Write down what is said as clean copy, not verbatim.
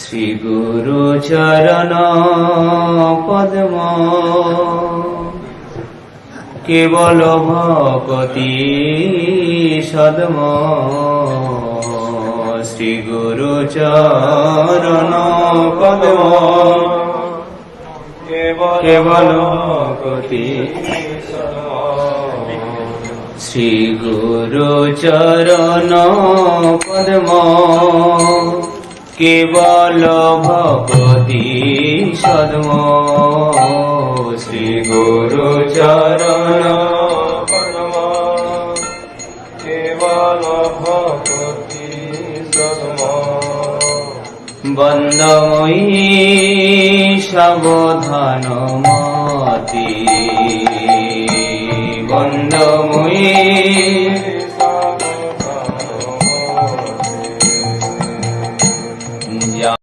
শ্রী গুরু চরণ পদ্ম কেবল ভকতি সদ্ম শ্রী গুরু চরণ পদ্ম কেবল ভকতি শ্রী গুরু চরণ পদ্ম কেবল ভকতি সদ্ম শ্রী গুরু চরণ পদ্ম কেবল ভকতি সদ্ম বন্দময়ী সাবধান মতি